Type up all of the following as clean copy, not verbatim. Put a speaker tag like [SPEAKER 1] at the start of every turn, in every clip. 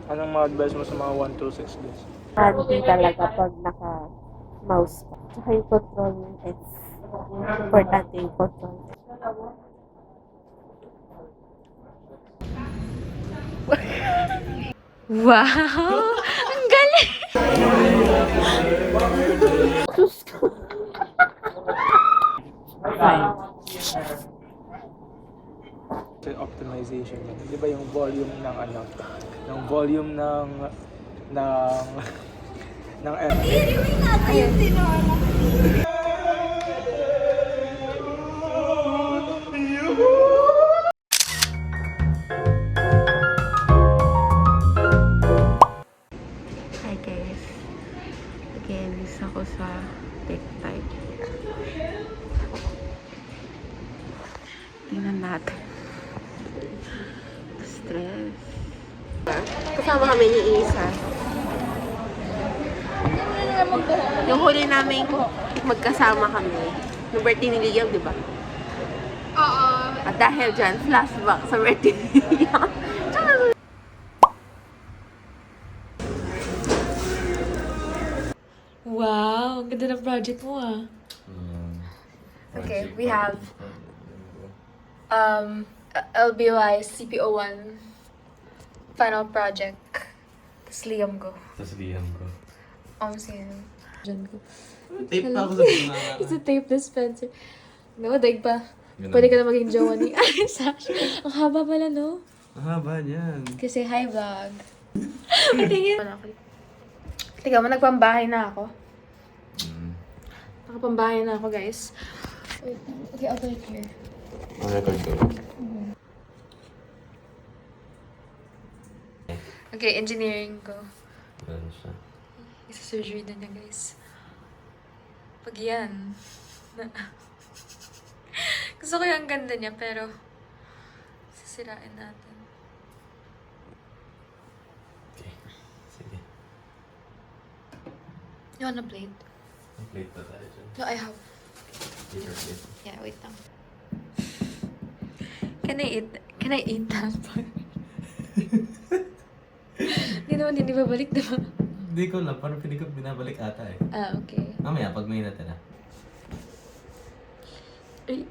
[SPEAKER 1] Anong mga advice mo sa mga 1 to 6 days?
[SPEAKER 2] Handy talaga pag naka-mouse ka. Tsaka yung control yung F. Importante yung control.
[SPEAKER 3] Wow! Ang galing!
[SPEAKER 2] Sus ko. Fine.
[SPEAKER 1] Optimization yan. Di ba yung volume ng ano, ng volume ng ng F.
[SPEAKER 3] Hi guys. Again, isa ko sa TikTok. Tingnan natin. Stress. Kasama kami ni Isa. Yung huli namin magkasama kami. Yung birthday ni Liam, di ba?
[SPEAKER 4] Oo.
[SPEAKER 3] At dahil dyan, flashback sa birthday ni Liam. Wow, ang ganda ng project mo ah.
[SPEAKER 4] Okay, we have LBY CPO1 final project. Tapos Liam go.
[SPEAKER 5] Tapos liam ko.
[SPEAKER 4] Sino?
[SPEAKER 3] Diyan ko.
[SPEAKER 5] Tape pa ako sa mga.
[SPEAKER 3] It's a tape dispenser. No, daig pa.
[SPEAKER 5] Ganun.
[SPEAKER 3] Pwede ka na maging jowa ni Ay, Sash. Ang haba pala, no?
[SPEAKER 5] Ang haba niyan.
[SPEAKER 4] Kasi hi vlog.
[SPEAKER 3] Tingin.
[SPEAKER 4] Tiga mo, nagpambahay na ako.
[SPEAKER 5] Mm.
[SPEAKER 4] Nakapambahay na ako, guys. Wait, okay, I'll put it here.
[SPEAKER 5] Ang record ko.
[SPEAKER 4] Okay, engineering ko.
[SPEAKER 5] Ganun siya.
[SPEAKER 4] Isa surgery na niya, guys. Pag yan. Gusto ko yung ganda niya, pero sisirain natin.
[SPEAKER 5] Okay. Sige.
[SPEAKER 4] You wanna plate?
[SPEAKER 5] May plate pa tayo dyan.
[SPEAKER 4] No, I have.
[SPEAKER 5] Paper plate.
[SPEAKER 4] Yeah, wait lang.
[SPEAKER 3] Can I eat that part? Hindi naman, hindi babalik, diba?
[SPEAKER 5] Hindi ko lang. Parang pinig ko binabalik ata eh.
[SPEAKER 3] Ah, okay.
[SPEAKER 5] Mamaya, pag may natira.
[SPEAKER 3] Ay.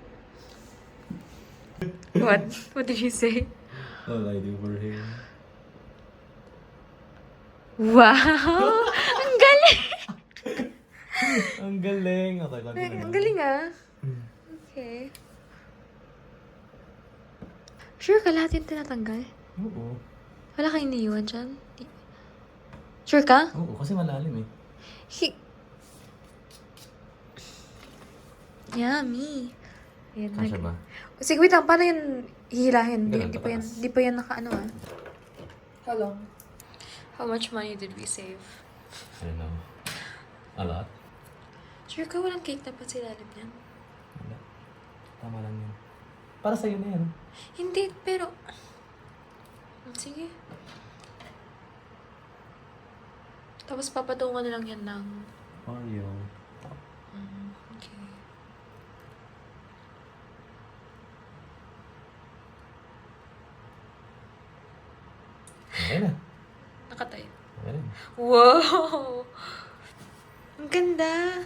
[SPEAKER 3] What? What did you say?
[SPEAKER 5] All I do for him.
[SPEAKER 3] Wow! Ang galing!
[SPEAKER 5] Ang galing. Okay,
[SPEAKER 3] Ang galing ah. Okay. Sure ka lahat yung tinatanggal?
[SPEAKER 5] Oo.
[SPEAKER 3] Wala kang iniiwan dyan? Sure ka?
[SPEAKER 5] Oo, kasi malalim eh.
[SPEAKER 3] Yummy. Ayan,
[SPEAKER 5] Kasya ba?
[SPEAKER 3] Sige, wait lang. Paano yun hihilahin?
[SPEAKER 5] Ganun,
[SPEAKER 3] Di pa yan,
[SPEAKER 5] pataas.
[SPEAKER 3] di pa yan naka ano ah.
[SPEAKER 4] How long?
[SPEAKER 3] How much money did we save?
[SPEAKER 5] I don't know. A lot?
[SPEAKER 3] Sure ka walang cake na pa sa ilalim yan?
[SPEAKER 5] Wala. Tama lang yun. Para sa'yo na yan.
[SPEAKER 3] Hindi, pero... Sige. Tapos papatungan na lang yan ng...
[SPEAKER 5] Oreo.
[SPEAKER 3] Okay.
[SPEAKER 5] Okay na.
[SPEAKER 3] Nakatayo.
[SPEAKER 5] Okay na.
[SPEAKER 3] Wow! Ang ganda!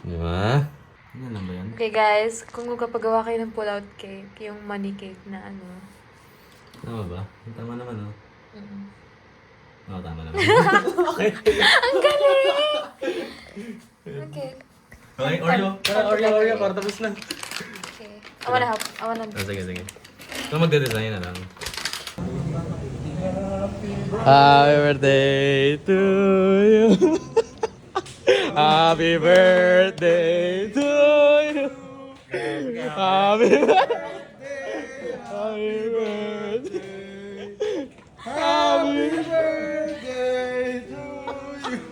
[SPEAKER 5] Di ba? Ano lang ba yan?
[SPEAKER 3] Okay guys, kung magpapagawa kayo ng pull-out cake, yung money cake na ano.
[SPEAKER 5] Tama ba? Tama naman oh. Oo, tama naman.
[SPEAKER 3] Ang galing! Okay.
[SPEAKER 5] Okay, Oreo. Parang Oreo. Para tapos na.
[SPEAKER 3] Okay. I wanna help.
[SPEAKER 5] Sige, sige. So magde-design na lang.
[SPEAKER 1] Happy birthday to you. Happy birthday to you. Happy birthday. Happy birthday. Happy birthday to you.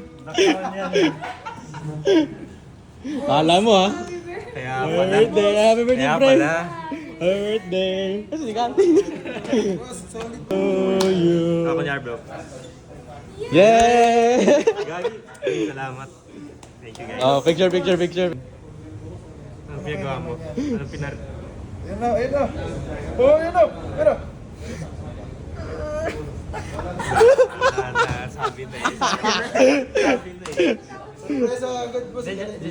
[SPEAKER 1] Kala mo ah.
[SPEAKER 5] Kaya
[SPEAKER 1] Happy birthday, happy birthday,
[SPEAKER 5] Kaya
[SPEAKER 1] friend.
[SPEAKER 5] pala.
[SPEAKER 1] Happy birthday. Kasi si Kati. To you.
[SPEAKER 5] Ako niya, bro.
[SPEAKER 1] Yeah!
[SPEAKER 5] Gagi. Salamat. Thank you, guys.
[SPEAKER 1] Oh, picture.
[SPEAKER 5] Ano pinagawa mo? Ano pinar...
[SPEAKER 1] Yan na. Oh, yan na.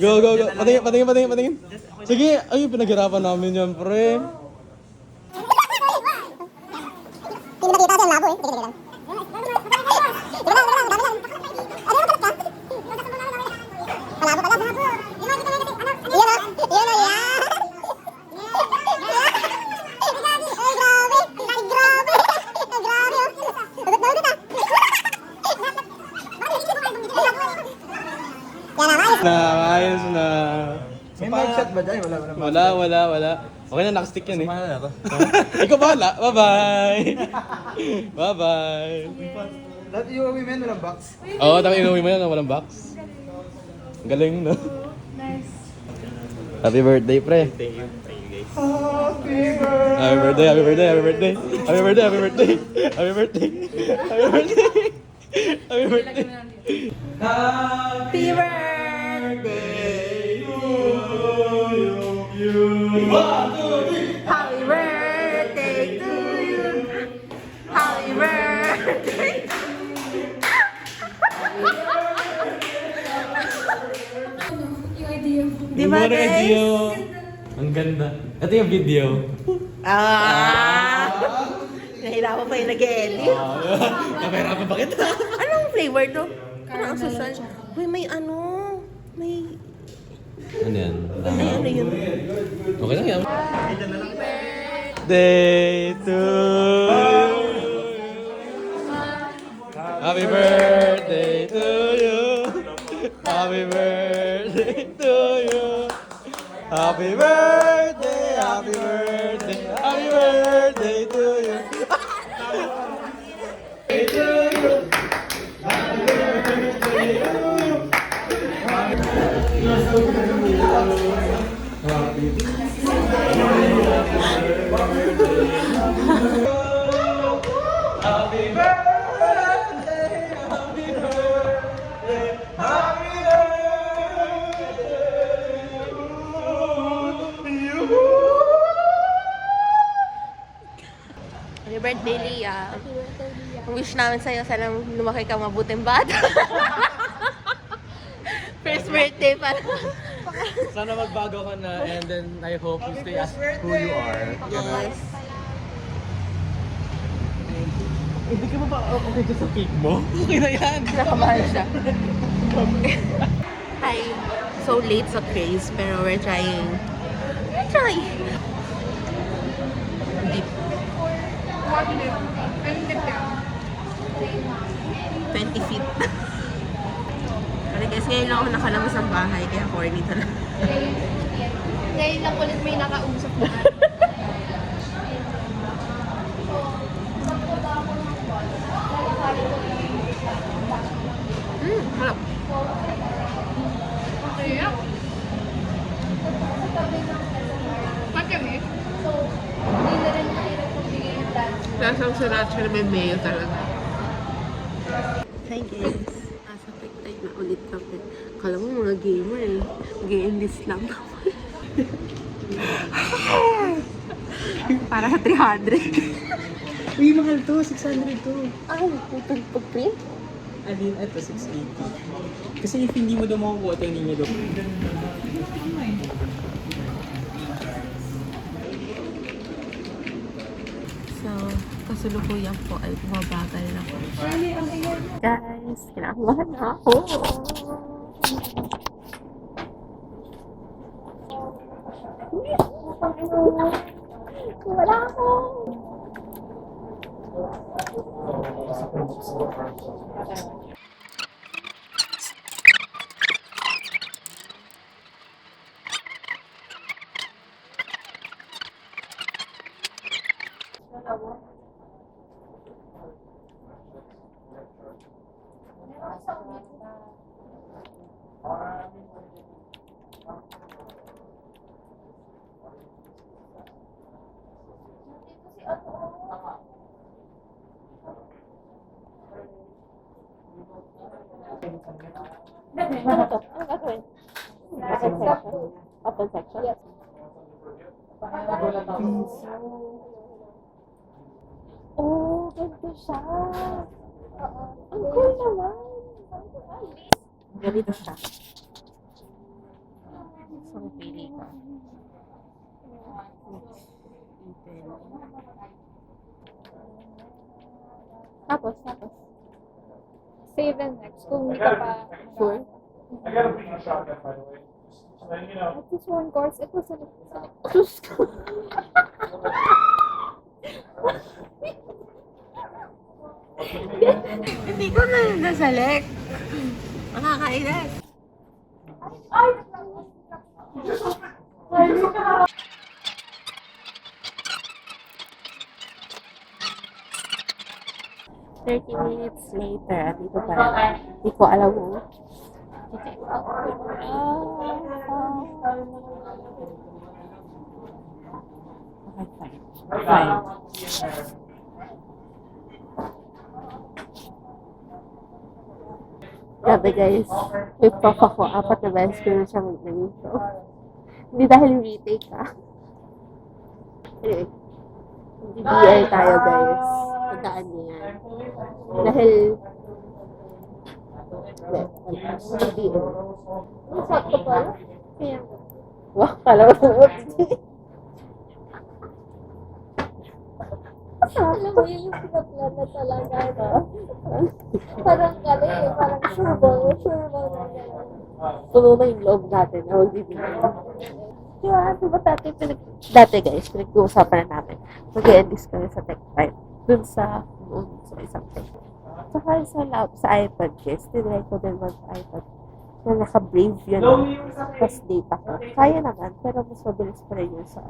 [SPEAKER 6] Go, go, go. Patingin, patingin, patingin, patingin. Sige, ay, pinaghirapan namin yan, pre.
[SPEAKER 7] Hindi nakita kasi ang labo eh. Sige, sige lang. Malabo pala. Iyan o. Iyan o. Yan. Ay, grabe. Ay, grabe. Ay, grabe. Ugot na ugot ah. Yan na, ayos.
[SPEAKER 6] Ayos na.
[SPEAKER 1] May mic shot ba dyan? Wala.
[SPEAKER 6] Wala. Okay na, nakastick yan eh. Ikaw bahala. Bye-bye. Bye-bye.
[SPEAKER 1] Dati yung women walang box.
[SPEAKER 6] Oo, tapos inuwi mo yan, walang box. Ang galing, no?
[SPEAKER 4] Nice.
[SPEAKER 6] Happy birthday, pre.
[SPEAKER 5] Thank you guys.
[SPEAKER 6] Happy birthday, happy birthday, happy birthday. Happy birthday, happy birthday. Happy birthday. Happy birthday. Happy birthday.
[SPEAKER 3] Happy birthday to you. Happy birthday to you. Happy birthday.
[SPEAKER 4] Yung idea mo.
[SPEAKER 3] Di ba, guys?
[SPEAKER 6] Video. Ang ganda. Ito yung video.
[SPEAKER 3] Nahirapan pa yung nag-edit.
[SPEAKER 6] Napahirapan ba kita?
[SPEAKER 3] Anong flavor to? Parang social. Uy, may ano? May...
[SPEAKER 6] Ano yan?
[SPEAKER 3] Ay, ano yun?
[SPEAKER 6] Okay lang yan. Day to you. Happy birthday to you. Happy birthday to you. Happy birthday, happy birthday, happy birthday to you.
[SPEAKER 3] Happy birthday, Lia. Ang wish namin sa'yo, sana lumaki ka mabuting bata. First birthday pa lang.
[SPEAKER 6] Sana magbago ka na and then I hope you stay as who you are.
[SPEAKER 3] Yes.
[SPEAKER 6] Hindi ka ba okay dyan sa cake mo? Okay na yan.
[SPEAKER 3] Nakamahal siya. Hi. So late sa craze, pero we're trying. We're trying. Deep. 20 feet. Pero guys, ngayon lang ako nakalabas ng bahay, kaya corny talaga.
[SPEAKER 7] Ngayon lang ulit may nakausap na.
[SPEAKER 3] Harap. Lasang sriracha na may mayo talaga. Hi guys. Nasa pick time na ulit kami. Kala mo mga gamer eh. Mag-enlist lang naman. Para sa 300.
[SPEAKER 1] Uy, mahal to. 600 to.
[SPEAKER 3] Ay, putang pag-print?
[SPEAKER 1] Alin, ito 680. Kasi if hindi mo daw makukuha, ito hindi nyo daw.
[SPEAKER 3] So, kasalukuyan po ay bumabagal na po. Guys, kinakabahan na ako. Wala ako. Ano to? Ano gagawin? Open section? Open section? Yes. Oh, ganda siya. Ang cool naman.
[SPEAKER 2] Ganito siya. So, pili ka. Open. Tapos.
[SPEAKER 8] Save and next. Kung hindi ka pa...
[SPEAKER 2] Sure?
[SPEAKER 1] I gotta bring you a shotgun, by the way. Just letting you know.
[SPEAKER 8] At this one course, it was an...
[SPEAKER 2] Diyos ko.
[SPEAKER 3] Hindi ko na nasalek. Nakakainis.
[SPEAKER 2] Thirty minutes later, dito pa rin. Hindi ko alam mo. Okay, fine. Grabe guys, may prof ako, 4 na beses ko na siya naging prof. Hindi dahil retake Anyway, DBL tayo guys. Tandaan niyo yan. Dahil, DBL.
[SPEAKER 8] Masat ko pala. Kaya,
[SPEAKER 2] Wow, kala mo
[SPEAKER 8] alam mo, yun yung pinaplan na talaga, no? Parang parang sure ball na gano'n.
[SPEAKER 2] puno na yung loob natin na magbibigay. Diba dati guys, pinag-uusapan na namin. Mag-e-enlist kami sa Tech 5. Dun sa isang Tech. Saka sa iPad guys, tinry ko din mag-iPad. Na naka-brave yun. Tapos data ko. Kaya naman, pero mas mabilis pa rin yun sa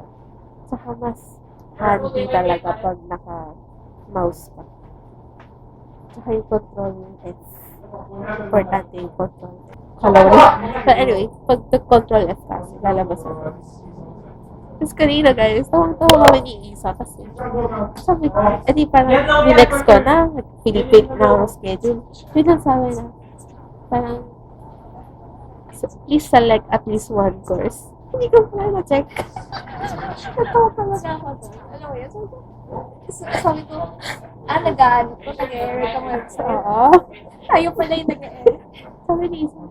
[SPEAKER 2] saka mas handy talaga pag naka-mouse ka. Saka yung control F. Importante yung control F. But anyway, pag nag-control F kasi, lalabas ako. Tapos kanina guys, tawang-tawa kami ni Isa kasi sabi ko, edi parang ninext ko na, nag-Philippine na ako schedule. Yun lang sabi na, parang, please select at least one course. Hindi ko pala na-check. Natawa talaga ako doon.
[SPEAKER 8] Alam mo yun? Sabi ko, nag-recommend sa'yo.
[SPEAKER 2] Oo.
[SPEAKER 8] Tayo pala yung nag-e-edit.
[SPEAKER 2] Sabi ni Isa,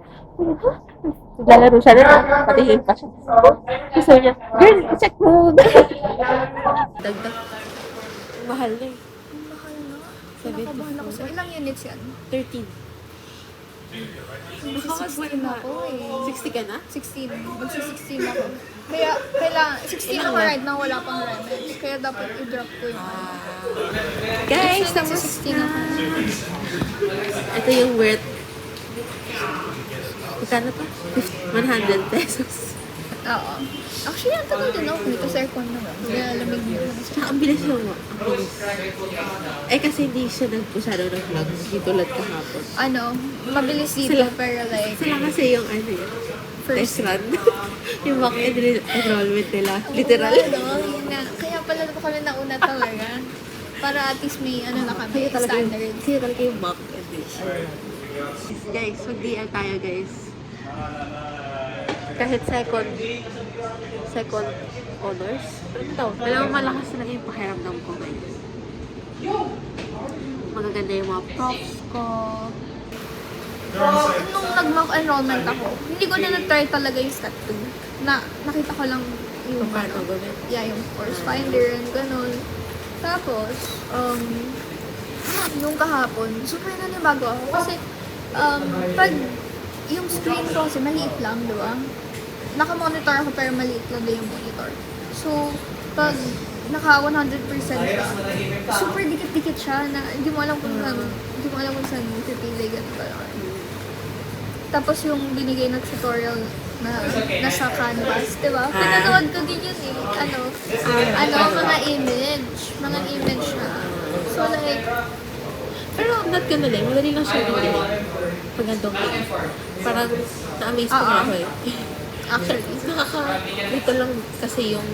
[SPEAKER 2] naglalaro siya na, patingin pa siya. Gusto niya, girl, check mo.
[SPEAKER 3] Dagdag. Mahal na eh.
[SPEAKER 8] Mahal na.
[SPEAKER 3] 74.
[SPEAKER 8] So, ilang units yan?
[SPEAKER 3] 13.
[SPEAKER 8] Mag-16 ako eh.
[SPEAKER 3] 60 ka na?
[SPEAKER 8] 16. Magsi-16 ako. Kaya, kailangan, 16 ako right now, wala pang remedies. Kaya dapat i-drop ko yun.
[SPEAKER 3] Guys,
[SPEAKER 8] So,
[SPEAKER 3] tapos
[SPEAKER 8] magsi-16 ako.
[SPEAKER 3] ito yung worth. Magkano to? 100 pesos.
[SPEAKER 8] Oo. Actually, ang tagal din ako dito sa aircon naman. Kaya lamig mo.
[SPEAKER 3] Tsaka ang bilis yung ang bilis. Kasi hindi siya masyado nag-vlog. Hindi tulad kahapon.
[SPEAKER 8] Mabilis dito, pero like,
[SPEAKER 3] Sila kasi yung test run. Yung mock enrollment nila. Literal.
[SPEAKER 8] yun nga. Kaya pala po kami nauna talaga. Para at least may na kami, standards.
[SPEAKER 3] Kaya talaga yung mock enrollment. Guys, mag-DL tayo guys. Kahit second honors. Alam mo, malakas na yung pakiramdam ko ngayon. Magaganda yung mga props ko.
[SPEAKER 8] Nung nag-mock enrollment ako, hindi ko na na-try talaga yung step 2. Nakita ko lang yung
[SPEAKER 3] Kung paano gawin.
[SPEAKER 8] yung course finder and ganun. Tapos, nung kahapon, super nanibago ako. Kasi, pag yung screen ko kasi maliit lang, di ba? Naka-monitor ako pero maliit lang din yung monitor. So, pag naka 100% ka, super dikit-dikit siya na hindi mo alam kung saan pipili, ganun ba. Tapos yung binigay na tutorial na nasa canvas, di ba? Pinanood ko din yun eh. Mga image na. So like,
[SPEAKER 3] Pero not gonna din. Madali lang siya gawin. Pag nandong kayo. Parang na-amaze ko ako eh.
[SPEAKER 8] actually,
[SPEAKER 3] Dito lang kasi yung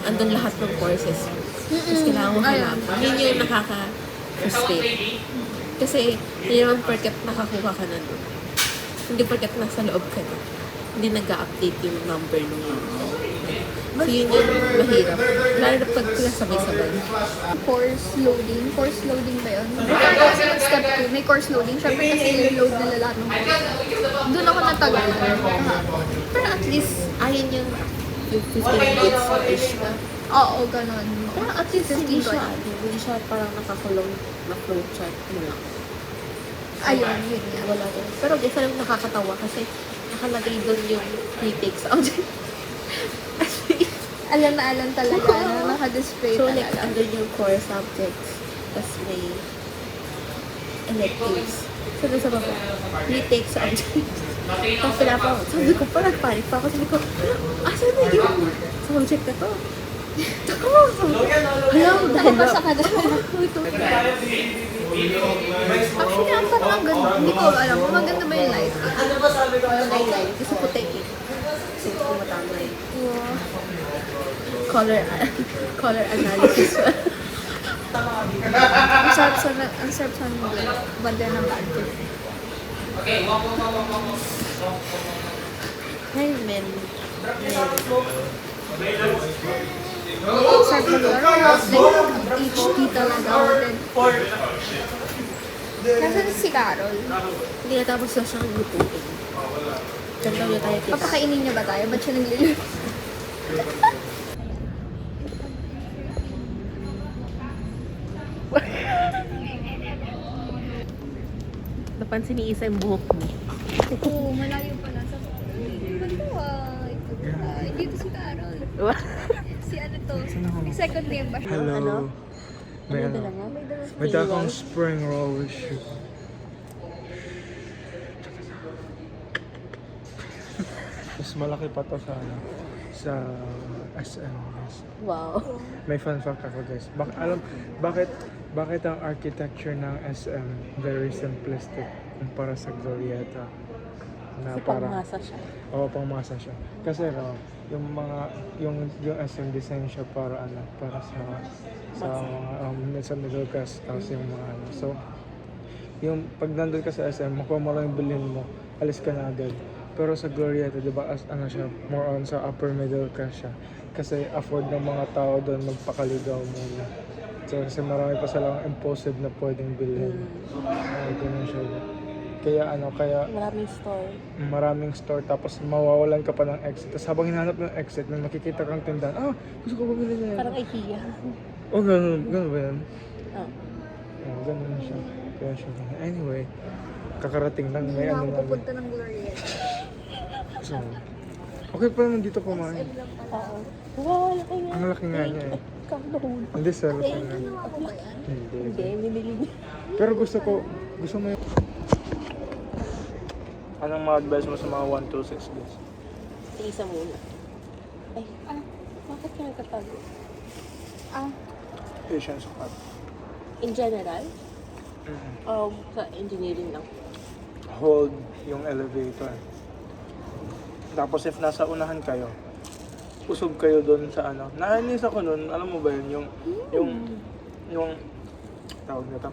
[SPEAKER 3] andong lahat ng courses. Tapos kailangan mo hanapan. Yun yung nakaka-frustrate. Kasi hindi naman porket nakakuha ka na doon. Hindi porket nasa loob ka na. Hindi nag-update yung number nung so yun yung mahirap. Lalo na pag sabay-sabay.
[SPEAKER 8] course loading ba yun? Before kasi yung step Step 2, may course loading. Siyempre kasi load nila lahat ng course. Doon ako natagal. Pero at least,
[SPEAKER 2] Ayun yung 15 minutes-ish ka.
[SPEAKER 8] oo, ganun.
[SPEAKER 2] Pero at least hindi
[SPEAKER 8] 15,
[SPEAKER 2] siya, hindi siya parang nakakulong na flowchart mo lang.
[SPEAKER 8] Ayun, yun yan.
[SPEAKER 2] Wala din. Pero isa lang nakakatawa kasi nakalagay doon yung retakes out.
[SPEAKER 8] Alam na alam talaga na naka-display
[SPEAKER 2] So like,
[SPEAKER 8] talaga.
[SPEAKER 2] under yung core subjects, tas may electives. So doon sa baba, retakes subjects. Tapos pinapawag. Sabi ko, parang panic pa ako. Sabi ko, asan na yung subject na to? Alam, dahil
[SPEAKER 8] Nakapasa ka doon. Actually, ang parang ang ganda. Hindi ko alam kung maganda ba yung light.
[SPEAKER 2] line, kasi puti eh. Kasi hindi ko matama eh.
[SPEAKER 8] Wow.
[SPEAKER 2] Color analysis.
[SPEAKER 8] Ang sarap sa banda ng budget.
[SPEAKER 2] Ngayon, men.
[SPEAKER 8] Ang sarap mag-laro. Like, HD talaga. Nasaan si Carol?
[SPEAKER 2] Hindi natapos na siyang lutuin. Diyan daw tayo kita.
[SPEAKER 8] Papakainin niya ba tayo? Ba't siya naglilip?
[SPEAKER 2] Napansin ni Isa yung buhok mo.
[SPEAKER 8] Oo, malayo pala sa dito si Carol. Si ano to? May second name ba siya?
[SPEAKER 1] Hello.
[SPEAKER 2] Ano?
[SPEAKER 1] May
[SPEAKER 2] Ano
[SPEAKER 1] ano?
[SPEAKER 2] dala mo?
[SPEAKER 1] May dala akong spring roll shoe. Mas malaki pa to sa ano, sa SM.
[SPEAKER 2] Wow.
[SPEAKER 1] May fun fact ako guys. Bakit ang architecture ng SM very simplistic kumpara sa Glorieta? Na
[SPEAKER 2] Kasi pangmasa siya.
[SPEAKER 1] Oo, pangmasa siya. Kasi yung SM design siya para para sa mga sa middle class tapos yung mga ano. So yung pag nandun ka sa SM, makuha mo lang yung bilhin mo, alis ka na agad. Pero sa Glorieta, di ba, siya, more on sa upper middle class siya. Kasi afford ng mga tao doon magpakaligaw muna. So, kasi marami pa silang impulsive na pwedeng bilhin. Ganun siya. Kaya maraming store tapos mawawalan ka pa ng exit. Tapos habang hinahanap ng exit, may makikita kang tindahan, gusto ko bumili na yan.
[SPEAKER 2] Parang IKEA.
[SPEAKER 1] Ganun ba yan? Ganun siya. Kaya siya. Anyway, kakarating lang. May
[SPEAKER 8] Hindi na
[SPEAKER 1] ano
[SPEAKER 8] ako
[SPEAKER 1] namin.
[SPEAKER 8] pupunta ng Glorieta.
[SPEAKER 1] So, okay pa naman dito kumain.
[SPEAKER 2] Oo. Wow, laki nga.
[SPEAKER 1] Ang laki nga niya eh.
[SPEAKER 2] Kamahul.
[SPEAKER 1] Hindi sir, laki nga.
[SPEAKER 8] Ginawa ko ba yan?
[SPEAKER 2] Hindi, binili niya.
[SPEAKER 1] Pero gusto mo yung... Anong ma-advise mo sa mga 1, 2, 6 guys?
[SPEAKER 2] Isa muna. Ay, bakit ka nagkatago?
[SPEAKER 1] Patience cut.
[SPEAKER 2] In general, sa engineering lang.
[SPEAKER 1] Hold yung elevator. Tapos if nasa unahan kayo, usog kayo doon sa ano. Nainis ako nun, alam mo ba yun, yung tawag na to.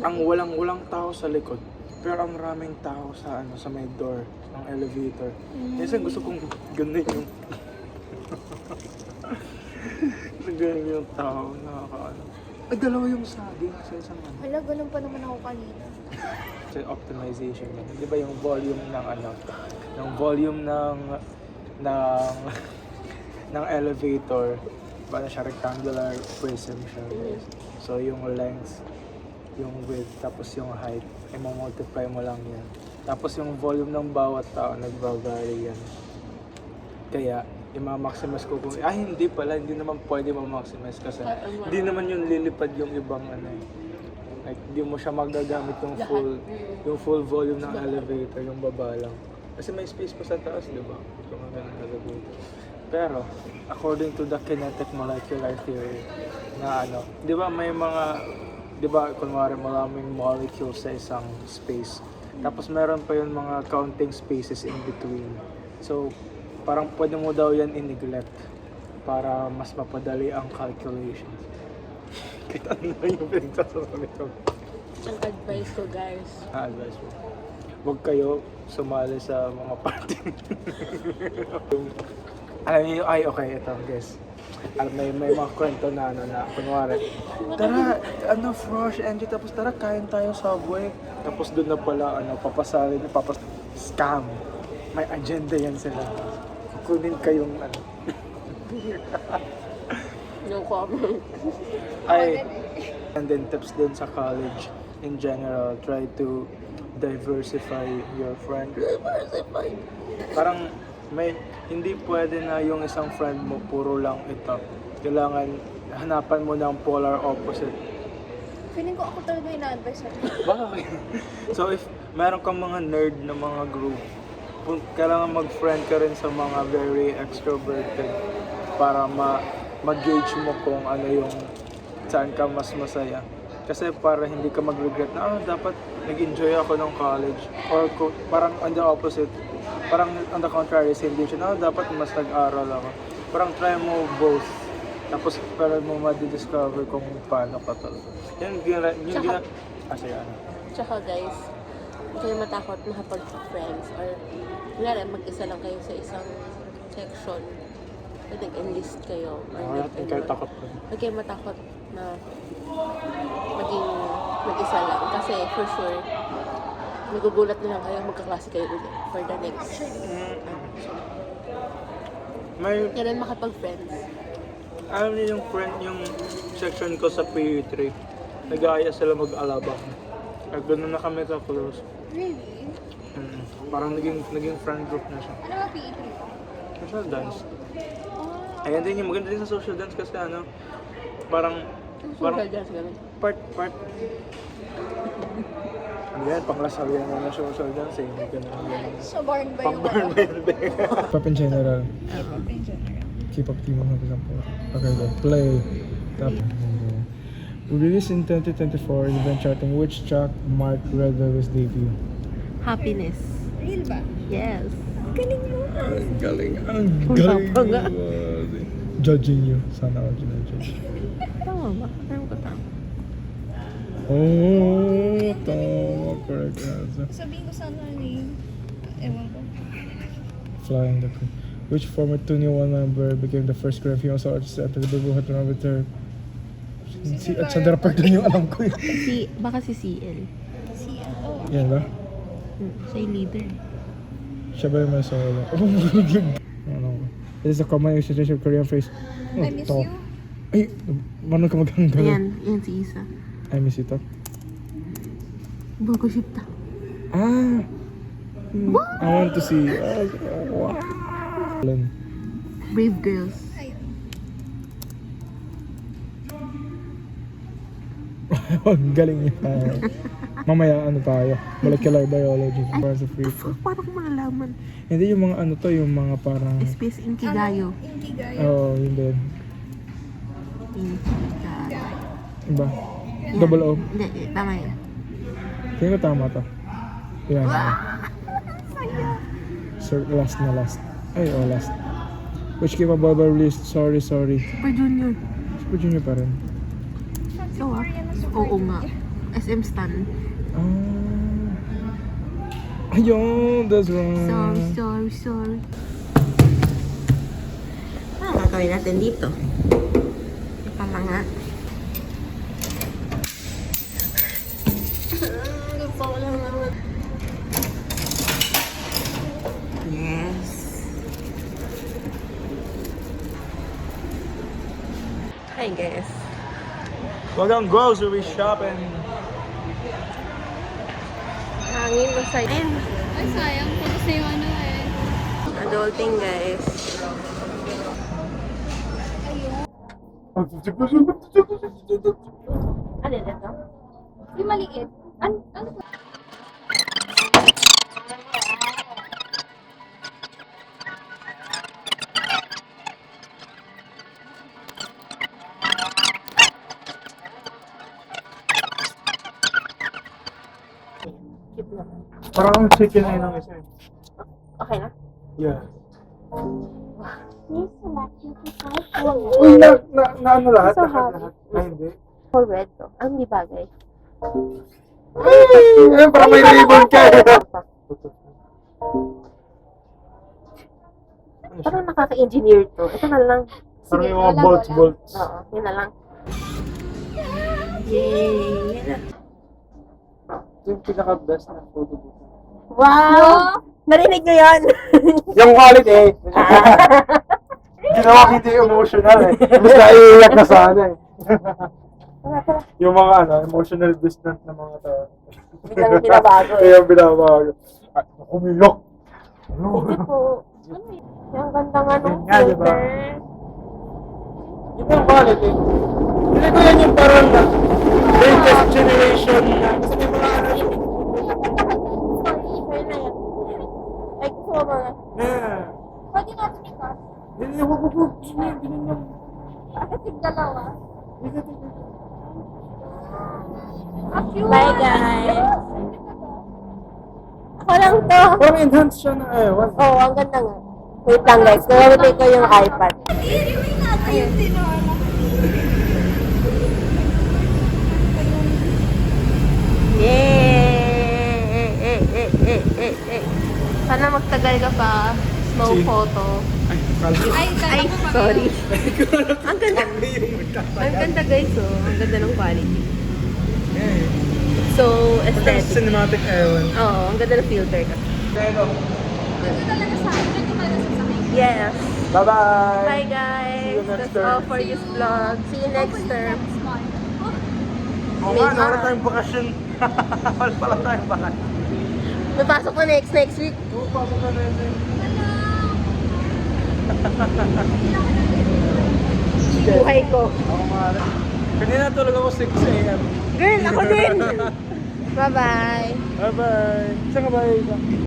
[SPEAKER 1] Ang walang tao sa likod, pero ang raming tao sa sa may door ng elevator. Minsan gusto kong ganun yung ganun yung tao, nakakaano. Ay, dalawa yung saging sa isang ano.
[SPEAKER 8] Hala, ganun pa naman ako kanina.
[SPEAKER 1] Sa optimization yun. Di ba yung volume ng ng volume ng elevator, paano siya, rectangular prism siya. So yung length, yung width, tapos yung height, ay mamultiply mo lang yan. Tapos yung volume ng bawat tao, nag-vary yan. Kaya, i-maximize ko kung, hindi naman pwede ma-maximize kasi hindi naman yung lilipad yung ibang like, hindi mo siya magagamit yung full volume ng elevator, yung baba lang. Kasi may space pa sa taas, di ba? Kung ang ganang elevator. Pero, according to the kinetic molecular theory, na di ba may mga, di ba, kunwari maraming molecules sa isang space. Tapos meron pa yung mga counting spaces in between. So, parang pwede mo daw yan i-neglect para mas mapadali ang calculation. Kita na yung pinagsasasabi ko.
[SPEAKER 2] Ang advice ko, guys.
[SPEAKER 1] Advice mo. Huwag kayo sumali sa mga party. Alam niyo, okay, ito guys. may mga kwento na kunwari, tara, Frosh, NG, tapos tara, kain tayo Subway. Tapos doon na pala, papasalin, scam. May agenda yan sila. Kukunin kayong,
[SPEAKER 3] No comment.
[SPEAKER 1] And then tips din sa college in general, try to diversify your friend. Diversify. Parang hindi pwede na yung isang friend mo puro lang ito. Kailangan hanapan mo ng polar opposite.
[SPEAKER 8] Feeling ko ako talaga yung na-advise ako.
[SPEAKER 1] Bakit? So if meron kang mga nerd na mga group, kailangan mag-friend ka rin sa mga very extroverted para mag-gauge mo kung ano yung saan ka mas masaya. Kasi para hindi ka mag-regret na, dapat nag-enjoy ako ng college. Or parang on the opposite, parang on the contrary, same din siya, dapat mas nag-aral ako. Parang try mo both. Tapos para mo ma-discover kung paano ka talaga.
[SPEAKER 3] Tsaka guys, huwag kayo matakot makapag-friends or kunwari mag-isa lang kayo sa isang section na nag-enlist kayo or
[SPEAKER 1] takot ko.
[SPEAKER 3] huwag kayo matakot na maging mag-isa lang kasi for sure nagugulat na lang kayo magkaklase kayo ulit for the next kailan makapag-friends.
[SPEAKER 1] Alam niyo yung section ko sa PE3, nag-aaya sila mag-alabang. At ganoon na kami ka-close.
[SPEAKER 8] Really?
[SPEAKER 1] Parang naging friend group na siya.
[SPEAKER 8] Ano ba PE3?
[SPEAKER 1] Social dance. Ayan din yung maganda din sa social dance kasi parang
[SPEAKER 3] Social dance ganun.
[SPEAKER 1] part. Yan, panglasal yan na social dance eh. Ganun yan.
[SPEAKER 8] So, barn ba yung
[SPEAKER 1] Pang-burn ba yun? Pop in general.
[SPEAKER 8] in general?
[SPEAKER 1] K-pop team ng example. Okay, go. Play. Tap. Released in 2024 in event charting, which track marked Red Velvet's debut?
[SPEAKER 3] Happiness.
[SPEAKER 8] Real ba?
[SPEAKER 3] Yes.
[SPEAKER 8] Galing mo.
[SPEAKER 1] Ang galing.
[SPEAKER 3] Wala pa nga.
[SPEAKER 1] Judging you. Sana ako ginajudge.
[SPEAKER 3] Tama ba? Ano ko tama?
[SPEAKER 1] Oh, tama. Correct answer.
[SPEAKER 8] Sabihin ko sana ewan ko.
[SPEAKER 1] Flying the Queen. Which former 2NE1 member became the first Korean female solo artist to enter the Billboard Hot 100 with her? Si Sandra Pardon yung alam ko eh.
[SPEAKER 3] Baka si CL.
[SPEAKER 1] Yan ba?
[SPEAKER 3] Siya yung leader.
[SPEAKER 1] Siya ba yung may solo? Oh, magaling. Ano ko? It is a common usage of Korean phrase.
[SPEAKER 8] I miss you.
[SPEAKER 1] Ay, marunong ka maghanggang.
[SPEAKER 3] Yan si Isa.
[SPEAKER 1] I miss you to.
[SPEAKER 3] Bago ship ta.
[SPEAKER 1] Ah! I want to see. Wow.
[SPEAKER 3] Brave Girls.
[SPEAKER 1] Ang galing niya. Mamaya tayo? Molecular biology. Para sa free flow.
[SPEAKER 3] Paano ko malalaman?
[SPEAKER 1] Hindi yung mga yung mga parang...
[SPEAKER 3] Space Inkigayo.
[SPEAKER 1] Oo, yun din.
[SPEAKER 3] Inkigayo.
[SPEAKER 1] Diba? Double O.
[SPEAKER 3] Hindi, tama yan.
[SPEAKER 1] Tingin ko tama to. Yan. So, last. Ay, last. Which came about by released Sorry.
[SPEAKER 3] Super Junior.
[SPEAKER 1] Super Junior pa rin.
[SPEAKER 3] Ikaw Oo nga. SM Stan.
[SPEAKER 1] Ayun, that's right.
[SPEAKER 3] Sorry. Ano gagawin natin dito? Ito lang nga. Gusto ko lang naman. Yes. Hi guys.
[SPEAKER 1] Wagang grocery shopping.
[SPEAKER 3] Hangin mo sa ayun.
[SPEAKER 8] Ay, sayang. Tapos na yung
[SPEAKER 3] Adulting guys. Ano ito?
[SPEAKER 8] Yung maliit. Ano?
[SPEAKER 1] Parang chicken ay nang isa eh.
[SPEAKER 3] Okay na?
[SPEAKER 1] Yeah.
[SPEAKER 7] Please select your preferred
[SPEAKER 1] Uy, na ano lahat?
[SPEAKER 3] So
[SPEAKER 1] Lahat.
[SPEAKER 3] happy.
[SPEAKER 1] Ay, hindi.
[SPEAKER 3] For red to. Ang di bagay.
[SPEAKER 1] Ay, parang may ribbon ka.
[SPEAKER 3] Parang nakaka-engineer to. Ito na lang.
[SPEAKER 1] Parang
[SPEAKER 2] Sige,
[SPEAKER 1] yung mga
[SPEAKER 8] wala,
[SPEAKER 1] bolts,
[SPEAKER 8] wala.
[SPEAKER 1] bolts.
[SPEAKER 2] Oo, yun na lang. Yay! Yan na.
[SPEAKER 1] Ito yung pinaka-best na photo booth.
[SPEAKER 2] Wow! Narinig nyo yun?
[SPEAKER 1] Yung quality, ginawa kita yung emotional eh. Mas naiiyak na sana eh. Yung mga emotional distant na mga tao.
[SPEAKER 2] Biglang binabago eh.
[SPEAKER 1] Kaya binabago. Ay, kumilok.
[SPEAKER 2] Hindi po. Ano yun? Yung ganda nga nung
[SPEAKER 1] Yun nga, diba?
[SPEAKER 2] filter.
[SPEAKER 1] Yun yung quality. Hindi ko yan yung parang latest generation na. Kasi may mga
[SPEAKER 2] Sorry, sa'yo na yan. Ay, gusto mo mga...
[SPEAKER 8] Pwede natin ikaw.
[SPEAKER 1] Hindi, wag. Ganun lang.
[SPEAKER 8] Bakit yung dalawa?
[SPEAKER 2] Bye, guys! Ako lang to.
[SPEAKER 1] Parang enhance siya na ewan.
[SPEAKER 2] Oo, ang ganda nga. Wait lang guys, gagamitin ko yung iPad. Yay! Sana magtagal ka pa. Slow photo. Ay, sorry. Ang ganda. Ang ganda guys, oh. Ang ganda ng quality. So, aesthetic.
[SPEAKER 1] Cinematic ewan.
[SPEAKER 2] Oo, ang ganda ng filter ka.
[SPEAKER 8] Ito talaga sa akin. Ito talaga sa akin.
[SPEAKER 2] Yes.
[SPEAKER 1] Bye-bye!
[SPEAKER 2] Bye guys.
[SPEAKER 1] See you next
[SPEAKER 2] That's
[SPEAKER 1] term.
[SPEAKER 2] all for this vlog. See you next term.
[SPEAKER 1] Oo nga, wala tayong bakasyon. Wala pala tayong bakasyon.
[SPEAKER 2] May pasok ko next week.
[SPEAKER 1] Oo, pasok na rin.
[SPEAKER 2] Buhay ko.
[SPEAKER 1] Ako nga rin. Kanina tulog ako 6 a.m.
[SPEAKER 2] Girl, ako din. Bye-bye.
[SPEAKER 1] Bye-bye! Saan ka ba?